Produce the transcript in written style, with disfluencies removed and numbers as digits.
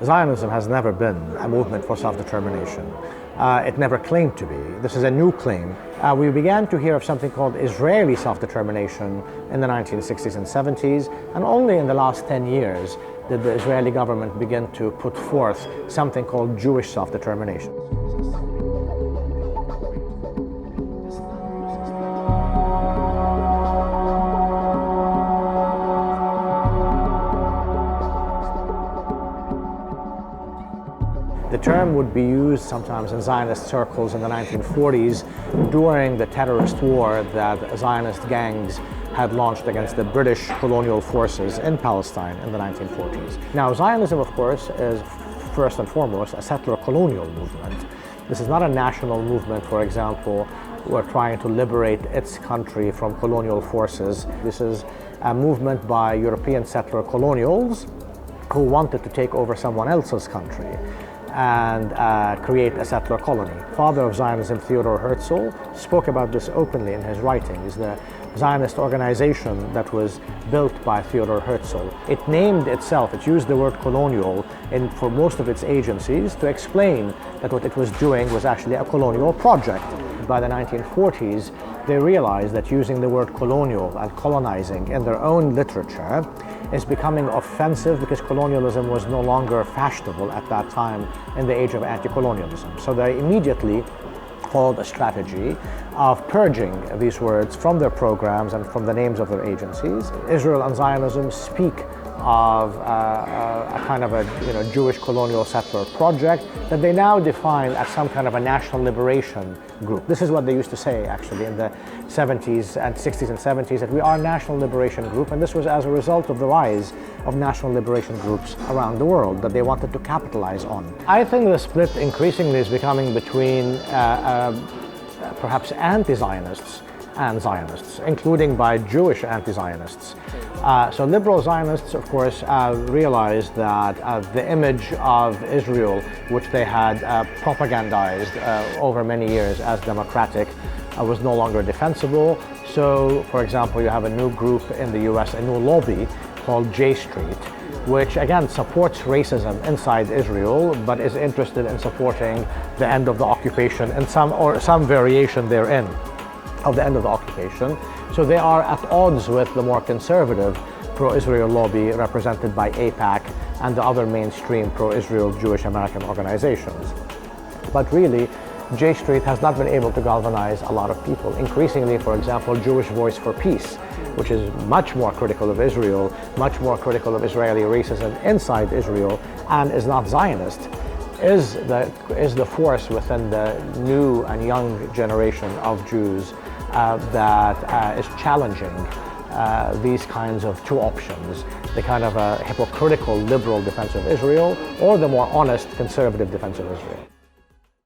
Zionism has never been a movement for self-determination. It never claimed to be. This is a new claim. We began to hear of something called Israeli self-determination in the 1960s and 70s, and only in the last 10 years did the Israeli government begin to put forth something called Jewish self-determination. The term would be used sometimes in Zionist circles in the 1940s during the terrorist war that Zionist gangs had launched against the British colonial forces in Palestine in the 1940s. Now, Zionism, of course, is first and foremost a settler-colonial movement. This is not a national movement, for example, we're trying to liberate its country from colonial forces. This is a movement by European settler colonials who wanted to take over someone else's country and create a settler colony. Father of Zionism, Theodor Herzl, spoke about this openly in his writings. The Zionist organization that was built by Theodor Herzl, it named itself, it used the word colonial for most of its agencies to explain that what it was doing was actually a colonial project. By the 1940s, they realized that using the word colonial and colonizing in their own literature is becoming offensive because colonialism was no longer fashionable at that time in the age of anti-colonialism. So they immediately followed a strategy of purging these words from their programs and from the names of their agencies. Israel and Zionism speak of a kind of a Jewish colonial settler project that they now define as some kind of a national liberation group. This is what they used to say actually in the 70s and 60s and 70s, that we are a national liberation group, and this was as a result of the rise of national liberation groups around the world that they wanted to capitalize on. I think the split increasingly is becoming between perhaps anti-Zionists and Zionists, including by Jewish anti-Zionists. So liberal Zionists, of course, realized that the image of Israel, which they had propagandized over many years as democratic, was no longer defensible. So, for example, you have a new group in the US, a new lobby called J Street, which again supports racism inside Israel, but is interested in supporting the end of the occupation and some variation therein of the end of the occupation. So they are at odds with the more conservative pro-Israel lobby represented by AIPAC and the other mainstream pro-Israel Jewish American organizations. But really, J Street has not been able to galvanize a lot of people. Increasingly, for example, Jewish Voice for Peace, which is much more critical of Israel, much more critical of Israeli racism inside Israel, and is not Zionist, is the force within the new and young generation of Jews that is challenging these kinds of two options, the kind of a hypocritical liberal defense of Israel or the more honest conservative defense of Israel.